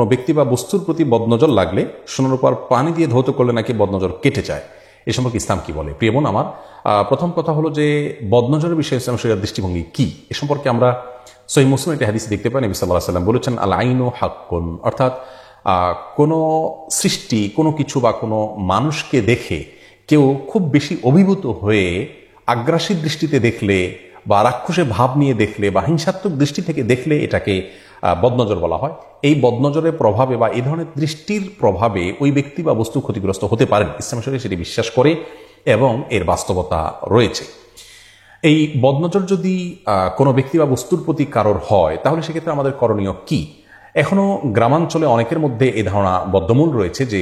কোনো ব্যক্তি বা বস্তুর প্রতি বদনজর লাগলে সোনার উপর পানি দিয়ে ধৌত করলে নাকি বদনজর কেটে যায়। এ সম্পর্কে ইসলাম কি বলে? প্রিয় বোন আমার, প্রথম কথা হলো যে বদনজরের বিষয়ে ইসলাম শরিয়ার দৃষ্টিভঙ্গি কি, এ সম্পর্কে আমরা সহিহ মুসলিম একটি হাদিসে দেখতে পাই। নবী সাল্লাল্লাহু আলাইহি ওয়াসাল্লাম বলেছেন, আল আইনু হাক্কুন, অর্থাৎ কোনো সৃষ্টি, কোনো কিছু বা কোনো মানুষকে দেখে কেউ খুব বেশি অভিভূত হয়ে আগ্রাসী দৃষ্টিতে দেখলে বা রাক্ষসে ভাব নিয়ে দেখলে বা হিংসাত্মক দৃষ্টি থেকে দেখলে এটাকে বদনজর বলা হয়। এই বদনজরের প্রভাবে বা এই ধরনের দৃষ্টির প্রভাবে ওই ব্যক্তি বা বস্তু ক্ষতিগ্রস্ত হতে পারেন। ইসলাম শরীয়ত সেটি বিশ্বাস করে এবং এর বাস্তবতা রয়েছে। এই বদনজর যদি কোনো ব্যক্তি বা বস্তুর প্রতি কারোর হয়, তাহলে সেক্ষেত্রে আমাদের করণীয় কি? এখনো গ্রামাঞ্চলে অনেকের মধ্যে এই ধারণা বদ্ধমূল রয়েছে যে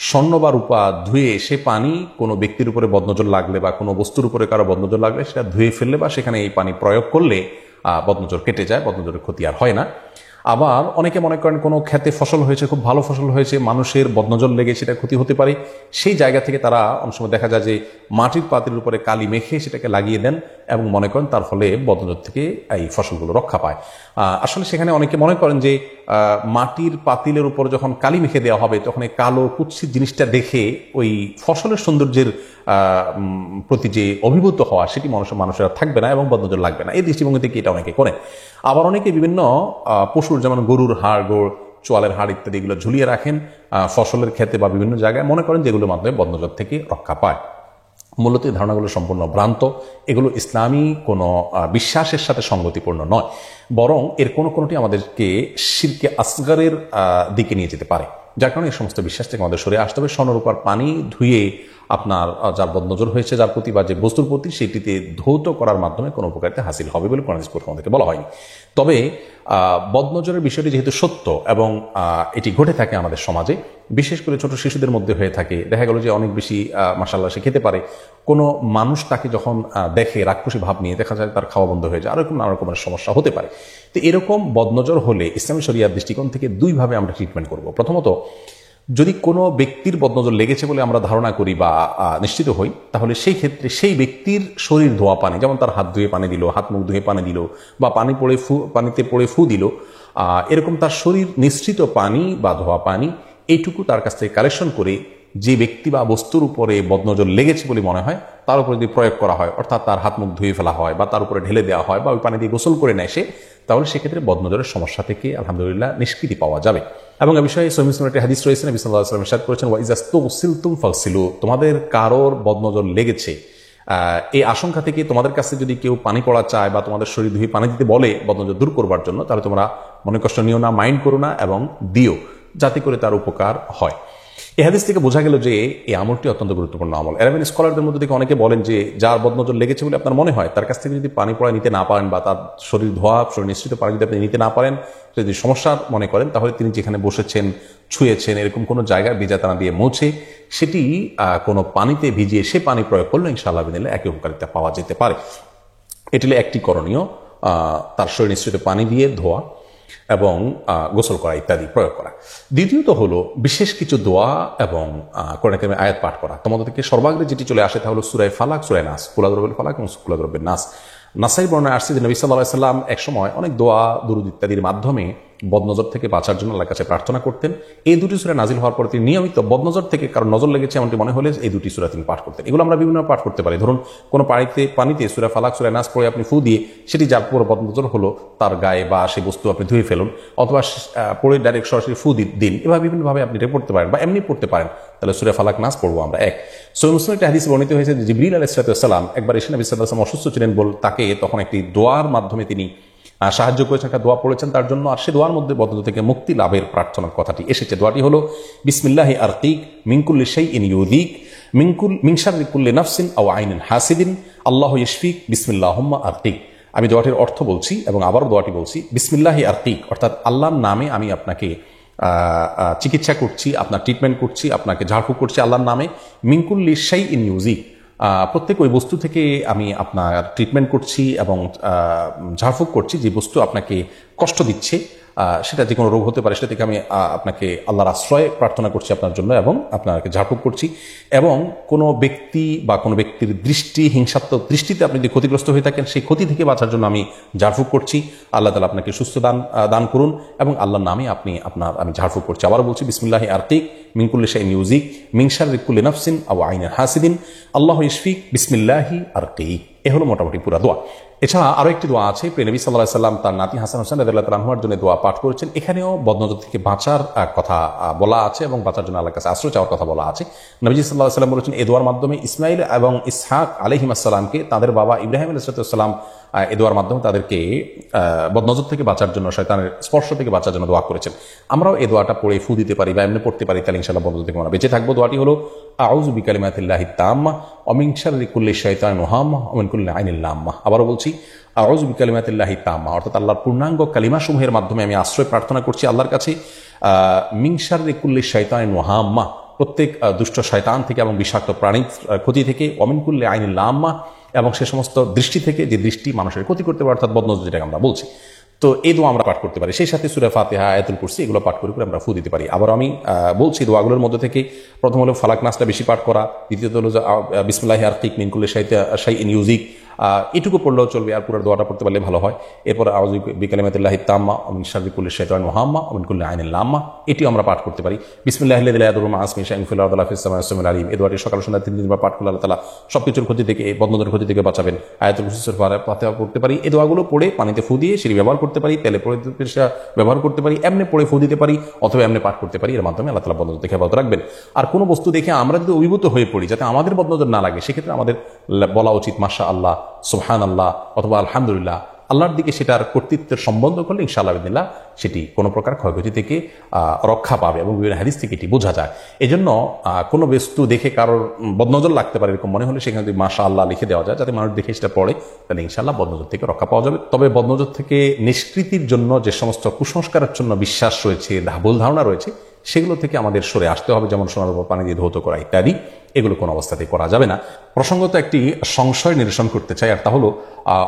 স্বর্ণ বা রূপা ধুয়ে সে পানি কোনো ব্যক্তির উপরে বদনজর লাগলে বা কোনো বস্তুর উপরে কারো বদনজর লাগলে সেটা ধুয়ে ফেললে বা সেখানে এই পানি প্রয়োগ করলে বদনজর কেটে যায়, বদনজরের ক্ষতি আর হয় না। আবার অনেকে মনে করেন কোনো ক্ষেতে ফসল হয়েছে, খুব ভালো ফসল হয়েছে, মানুষের বদনজর লেগে সেটা ক্ষতি হতে পারে, সেই জায়গা থেকে তারা অনেক সময় দেখা যায় যে মাটির পাতিলের উপরে কালি মেখে সেটাকে লাগিয়ে দেন এবং মনে করেন তার ফলে বদনজর থেকে এই ফসলগুলো রক্ষা পায়। আসলে সেখানে অনেকে মনে করেন যে মাটির পাতিলের উপর যখন কালি মেখে দেওয়া হবে তখন এই কালো কুৎসিত জিনিসটা দেখে ওই ফসলের সৌন্দর্যের প্রতি যে অভিভূত হওয়া সেটি মানুষের থাকবে না এবং বদনজর লাগবে না। এই দৃষ্টিভঙ্গি থেকে এটা অনেকে করে। আবার অনেকে বিভিন্ন পশুর, যেমন গরুর হাড়, গোড়, চোয়ালের হাড় ইত্যাদি এগুলো ঝুলিয়ে রাখেন ফসলের ক্ষেতে বা বিভিন্ন জায়গায়, মনে করেন যেগুলোর মাধ্যমে বদনজর থেকে রক্ষা পায়। মূলত এই ধারণাগুলো সম্পূর্ণ ভ্রান্ত। এগুলো ইসলামী কোনো বিশ্বাসের সাথে সঙ্গতিপূর্ণ নয়, বরং এর কোনোটি আমাদেরকে শিরকে আসগারের দিকে নিয়ে যেতে পারে। যার কারণে এই সমস্ত বিশ্বাস থেকে আমাদের সরে আসতে হবে। স্বর্ণের উপর পানি ধুয়ে আপনার যার বদনজর হয়েছে, যার প্রতি বা যে বস্তুর প্রতি, সেটিতে ধৌত করার মাধ্যমে কোনো উপকারিতা হাসিল হবে বলে কোরআন আমাদেরকে বলা হয়নি। তবে বদনজরের বিষয়টি যেহেতু সত্য এবং এটি ঘটে থাকে আমাদের সমাজে, বিশেষ করে ছোট শিশুদের মধ্যে হয়ে থাকে, দেখা গেল যে অনেক বেশি মাশাআল্লাহ সে খেতে পারে, কোনো মানুষ তাকে যখন দেখে রাক্ষসী ভাব নিয়ে, দেখা যায় তার খাওয়া বন্ধ হয়ে যায়, আর এরকম নানা রকমের সমস্যা হতে পারে। তো এরকম বদনজর হলে ইসলামী শরিয়ার দৃষ্টিকোণ থেকে দুইভাবে আমরা ট্রিটমেন্ট করব। প্রথমত, যদি কোনো ব্যক্তির বদনজর লেগেছে বলে আমরা ধারণা করি বা নিশ্চিত হই, তাহলে সেই ক্ষেত্রে সেই ব্যক্তির শরীর ধোয়া পানি, যেমন তার হাত ধুয়ে পানি দিল, হাত মুখ ধুয়ে পানি দিল, বা পানিতে পড়ে ফু দিল, এরকম তার শরীর নিঃসৃত পানি বা ধোয়া পানি, এইটুকু তার কাছ থেকে কালেকশন করে যে ব্যক্তি বা বস্তুর উপরে বদনজর লেগেছে বলে মনে হয় তার উপরে যদি প্রয়োগ করা হয়, অর্থাৎ তার হাত মুখ ধুয়ে ফেলা হয় বা তার উপরে ঢেলে দেওয়া হয় বা ওই পানি দিয়ে গোসল করে নেয় সে, তাহলে সেক্ষেত্রে বদনজরের সমস্যা থেকে আলহামদুলিল্লাহ নিষ্কৃতি পাওয়া যাবে। এবং এ বিষয়ে সহিহ মুসলিমের একটি হাদিস রয়েছে, নবী সাল্লাল্লাহু আলাইহি ওয়াসাল্লাম ইরশাদ করেছেন, ওয়া ইযা ইসতুগসিলতুম ফাগসিলু, তোমাদের কারোর বদনজর লেগেছে, এই আশঙ্কা থেকে তোমাদের কাছে যদি কেউ পানি পড়া চায় বা তোমাদের শরীর ধুয়ে পানি দিতে বলে বদনজর দূর করবার জন্য, তাহলে তোমরা মনে কষ্ট নিও না, মাইন্ড করো না এবং দিও, যাতে করে তার উপকার হয়। এই হাদিস থেকে বোঝা গেল যে এই আমলটি অত্যন্ত গুরুত্বপূর্ণ আমল। আরবিয়ান স্কলারদের মধ্যে থেকে অনেকে বলেন যে যার বদনজর লেগেছে বলে আপনার মনে হয়, তার কাছ থেকে যদি পানি পড়া নিতে না পারেন বা তার শরীর ধোয়া, শরীর নিশ্চিত পানি যদি আপনি নিতে না পারেন, যদি সমস্যা মনে করেন, তাহলে তিনি যেখানে বসেছেন, ছুঁয়েছেন, এরকম কোনো জায়গায় ভিজাতানা দিয়ে মুছে সেটি কোনো পানিতে ভিজিয়ে সে পানি প্রয়োগ করলে ইনশাআল্লাহ বিদিনিল্লাহ একই উপকারিতা পাওয়া যেতে পারে। এটি একটি করণীয়, তার শরীর নিশ্চিত পানি দিয়ে ধোয়া এবং গোসল করা ইত্যাদি প্রয়োগ করা। দ্বিতীয়ত হলো বিশেষ কিছু দোয়া এবং কোরআন কারীমের আয়াত পাঠ করা। তোমাদের থেকে সর্বাগ্রে যেটি চলে আসে তা হলো সূরা ফালাক, সূরা নাস, কুল আযু বিরাব্বিল ফালাক এবং কুল আযু বিরাব্বিন নাস। নাসাই বর্ণনায় আসছে যে নবী সাল্লাল্লাহু আলাইহি ওয়াসাল্লাম এক সময় অনেক দোয়া, দুরূদ ইত্যাদির মাধ্যমে বদনজর থেকে বাঁচার জন্য আল্লাহর কাছে প্রার্থনা করতেন। এই দুটি সূরা নাজিল হওয়ার পর তিনি নিয়মিত বদনজর থেকে কারণ নজর লেগেছে এমনটি মনে হলে এই দুটি সূরা তিনি পাঠ করতেন। এগুলো আমরা বিভিন্ন পাঠ করতে পারি। ধরুন কোনো পানিতে সূরা ফালাক, সূরা নাস পড়ে আপনি ফু দিয়ে সেটি যার পুরো বদনজর হলো তার গায়ে বা সেই বস্তু আপনি ধুয়ে ফেলুন, অথবা পড়ে ডাইরেক্ট সরাসরি ফু দিন। এভাবে বিভিন্নভাবে আপনি এটা পড়তে পারেন বা এমনি পড়তে পারেন। তাহলে সূরা ফালাক, নাস পড়বো আমরা। সহিহ মুসলিমের একটা হাদিসে বর্ণিত হয়েছে যে জিবরিল আলাইহিস সালাম একবার এসে নবী সাল্লাল্লাহু আলাইহি ওয়াসাল্লাম অসুস্থ ছিলেন তাকে তখন একটি দোয়ার মাধ্যমে তিনি সাহায্য করেছেন, একটা দোয়া পড়েছেন তার জন্য। আর সে দোয়ার মধ্যে বদনজর থেকে মুক্তি লাভের প্রার্থনার কথাটি এসেছে। দোয়াটি হলো বিসমিল্লাহি আরকিক মিন কুল্লি শাইইন ইউযিক মিন শাররি কুল্লি নাফসিন আও আইনিন হাসিদিন আল্লাহু ইয়াশফিক বিসমিল্লাহুম্মা আরকিক। আমি দোয়াটির অর্থ বলছি এবং আবারও দোয়াটি বলছি, বিসমিল্লাহি আরকিক অর্থাৎ আল্লাহর নামে আমি আপনাকে চিকিৎসা করছি, আপনার ট্রিটমেন্ট করছি, আপনাকে ঝাড়ফুঁক করছি আল্লাহর নামে। মিন কুল্লি শাইইন ইউযিক, প্রত্যেক ওই বস্তু থেকে আমি আপনার ট্রিটমেন্ট করছি এবং ঝাড়ফুঁক করছি যে বস্তু আপনাকে কষ্ট দিচ্ছে। সেটা যে কোনো রোগ হতে পারে, সেটা থেকে আমি আপনাকে আল্লাহর আশ্রয় প্রার্থনা করছি আপনার জন্য এবং আপনাকে ঝাড়ফুঁক করছি। এবং কোনো ব্যক্তি বা কোনো ব্যক্তির দৃষ্টি, হিংসাত্মক দৃষ্টিতে আপনি যদি ক্ষতিগ্রস্ত হয়ে থাকেন, সেই ক্ষতি থেকে বাঁচার জন্য আমি ঝাড়ফুঁক করছি। আল্লাহ তাআলা আপনাকে সুস্থ দান করুন এবং আল্লাহর নামে আমি ঝাড়ফুঁক করছি। আবারও বলছি, বিসমিল্লাহি আরকিক মিন কুল্লি শাইইন ইউযিক মিন শাররি কুল্লি নাফসিন আও আইনিন হাসিদিন আল্লাহু ইশফিক বিসমিল্লাহি আরকিক। এ হলো মোটামুটি পুরা দোয়া। এছাড়া আরো একটি দোয়া আছে, প্রিয় নবী সাল্লাল্লাহু আলাইহি সাল্লাম তার নাতি হাসান হোসেন রাদিয়াল্লাহু তাআলা আনহুর জন্য দোয়া পাঠ করেছেন। এখানেও বদনজর থেকে বাঁচার কথা বলা আছে এবং বাঁচার জন্য আল্লাহর কাছে আশ্রয় চাওয়ার কথা বলা আছে। নবীজি সাল্লাল্লাহু আলাইহি সাল্লাম বলেছেন, এই দোয়ার মাধ্যমে ইসমাইল এবং ইসহাক আলাইহিস সালামকে তাদের বাবা ইব্রাহিম আলাইহিস সালাম এই দোয়ার মাধ্যমে তাদেরকে বদনজর থেকে বাঁচার জন্য, শয়তানের স্পর্শ থেকে বাঁচার জন্য দোয়া করেছেন। আমরাও এই দোয়াটা পড়ে ফু দিতে পারি বা এমনি পড়তে পারি, তাহলে ইনশাআল্লাহ বদনজর থেকে আমরা বেঁচে থাকবো। দোয়াটি হলো আউযু বিকালিমাতিল্লাহি তাম্মা ওয়া মিন শাররি কুল্লি শাইতানিন ওয়াহাম্মা ওয়া মিন কুল্লি আইনিন লাম্মা। আবারও বলছি, আউযু বিকালিমাতিল্লাহি তাম্মা, অর্থাৎ আল্লাহর পূর্ণাঙ্গ কালিমাসমূহের মাধ্যমে আমি আশ্রয় প্রার্থনা করছি আল্লাহর কাছে মিন শাররি কুল্লি শাইতানিন ওয়াহাম্মা, প্রত্যেক দুষ্ট শয়তান থেকে এবং বিষাক্ত প্রাণীর ক্ষতি থেকে, ওয়া মিন কুল্লি আইনিন লাম্মা, এবং সে সমস্ত দৃষ্টি থেকে যে দৃষ্টি মানুষের ক্ষতি করতে পারে, অর্থাৎ বদনজর যেটাকে আমরা বলছি। তো এই দোয়া আমরা পাঠ করতে পারি, সেই সাথে সূরা ফাতিহা, আয়াতুল কুরসি এগুলো পাঠ করে আমরা ফু দিতে পারি। আবার আমি বলছি, দোয়াগুলোর মধ্যে থেকে প্রথম হলো ফালাক নাসটা বেশি পাঠ করা, দ্বিতীয়ত হলো বিসমিল্লাহি আরকিক মিন কুল্লি শাইইন ইউযিক, এটুকু পড়লেও চলবে, আর পুরো দোয়াটা পড়তে পারলে ভালো হয়। এরপর আউযু বিকালিমাতিল্লাহি তাম্মা ওয়া মিন শাররি কুল্লি শাইতানিন ওয়াহাম্মা ওয়া মিন কুল্লি আইনিন লাম্মা, এটিও আমরা পাঠ করতে পারি। বিসমিল্লাহিল্লাযী লা ইয়াদুররু মা ইসমিহি শাইউন ফিল আরদি ওয়া ফিস সামাই ওয়াস-সামিউল আলীম, এই দোয়াটি সকাল সন্ধ্যা 3 বার পাঠ করলে আল্লাহ তাআলা সবকিছুর ক্ষতি থেকে, বদনজরের ক্ষতি থেকে বাঁচাবেন। আয়াতুল কুরসি ফাতিহা পড়তে পারি। এই দোয়াগুলো পড়ে পানিতে ফু দিয়ে সেটি ব্যবহার করতে পারি, তেলে পড়ে ব্যবহার করতে পারি, এমনি পড়ে ফু দিতে পারি, অথবা এমনি পাঠ করতে পারি। এর মাধ্যমে আল্লাহ তাআলা বদনজর থেকে হেফাজত রাখবেন। আর কোনো বস্তু দেখে আমরা যদি অভিভূত হয়ে পড়ি যাতে আমাদের বদনজর না লাগে, সেক্ষেত্রে আমাদের বলা উচিত মাশাআল্লাহ, সুবহানাল্লাহ অথবা আলহামদুলিল্লাহ। আল্লাহর দিকে সেটার কর্তৃত্বের সম্বন্ধ করলে ইনশাআল্লাহ বিদিনিল্লাহ সেটি কোনো প্রকার ক্ষয়ক্ষতি থেকে রক্ষা পাবে এবং বিভিন্ন হাদিস থেকে এটি বোঝা যায়। এই জন্য কোনো বস্তু দেখে কারোর বদনজর লাগতে পারে এরকম মনে হলে সেখানে যদি মাশাআল্লাহ লিখে দেওয়া যায়, যাতে মানুষ দেখে সেটা পড়ে, তাহলে ইনশাআল্লাহ বদনজর থেকে রক্ষা পাওয়া যাবে। তবে বদনজর থেকে নিষ্কৃতির জন্য যে সমস্ত কুসংস্কারের জন্য বিশ্বাস রয়েছে, ভুল ধারণা রয়েছে, সেগুলো থেকে আমাদের সরে আসতে হবে, যেমন সোনার উপর পানি দিয়ে ধৌত করা ইত্যাদি, এগুলো কোনো অবস্থাতেই করা যাবে না। প্রসঙ্গত একটি সংশয় নিরসন করতে চাই, আর তা হলো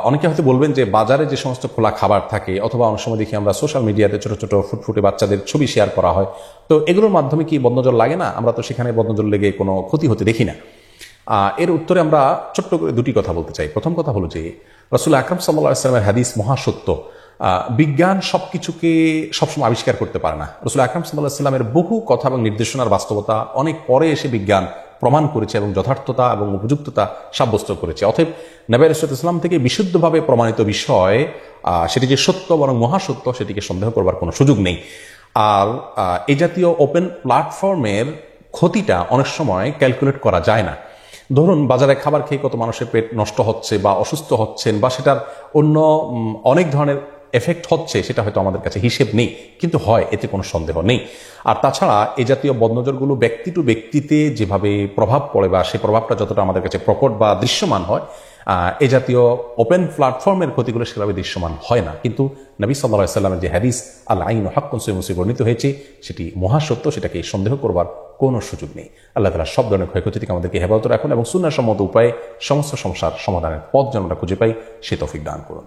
অনেকে হয়তো বলবেন যে বাজারে যে সমস্ত খোলা খাবার থাকে, অথবা অনেক সময় দেখি আমরা সোশ্যাল মিডিয়াতে ছোট ছোট ফুটফুটে বাচ্চাদের ছবি শেয়ার করা হয়, তো এগুলোর মাধ্যমে কি বদনজর লাগে না? আমরা তো সেখানে বদনজর লেগে কোনো ক্ষতি হতে দেখি না। এর উত্তরে আমরা ছোট্ট করে দুটি কথা বলতে চাই। প্রথম কথা হলো যে রাসূল আকরাম সাল্লাল্লাহু আলাইহি ওয়াসাল্লামের হাদিস মহাসত্য। বিজ্ঞান সবকিছুকে সবসময় আবিষ্কার করতে পারে না। রাসূল আকরাম সাল্লাল্লাহু আলাইহি ওয়াসাল্লামের বহু কথা এবং নির্দেশনার বাস্তবতা অনেক পরে এসে বিজ্ঞান প্রমাণ করেছে এবং যথার্থতা এবং উপযুক্ততা সাব্যস্ত করেছে। অতএব নবী আলাইহিস সালাম থেকে বিশুদ্ধভাবে প্রমাণিত বিষয়, সেটি যে সত্য বরং মহাসত্য, সেটিকে সন্দেহ করবার কোনো সুযোগ নেই। আর এই জাতীয় ওপেন প্ল্যাটফর্মের ক্ষতিটা অনেক সময় ক্যালকুলেট করা যায় না। ধরুন বাজারে খাবার খেয়ে কত মানুষের পেট নষ্ট হচ্ছে বা অসুস্থ হচ্ছেন, বা সেটার অন্য অনেক ধরনের এফেক্ট হচ্ছে, সেটা হয়তো আমাদের কাছে হিসেব নেই, কিন্তু হয়, এতে কোনো সন্দেহ নেই। আর তাছাড়া এই জাতীয় বদনজরগুলো ব্যক্তি টু ব্যক্তিতে যেভাবে প্রভাব পড়ে, বা সেই প্রভাবটা যতটা আমাদের কাছে প্রকট বা দৃশ্যমান হয়, এই জাতীয় ওপেন প্ল্যাটফর্মের ক্ষতিগুলো সেভাবে দৃশ্যমান হয় না। কিন্তু নবী সাল্লাল্লাহু আলাইহি ওয়াসাল্লামের যে হাদিস আল আইনু হাক্কুন সহিহ মুসলিমে বর্ণিত হয়েছে, সেটি মহাসত্য, সেটাকে সন্দেহ করবার কোনো সুযোগ নেই। আল্লাহ তাআলা সব ধরনের ক্ষয়ক্ষতি থেকে আমাদেরকে হেফাজত রাখুন এবং সুন্নাহসম্মত উপায়ে সমস্ত সমস্যার সমাধানের পথ যেন আমরা খুঁজে পাই, সে তৌফিক দান করুন।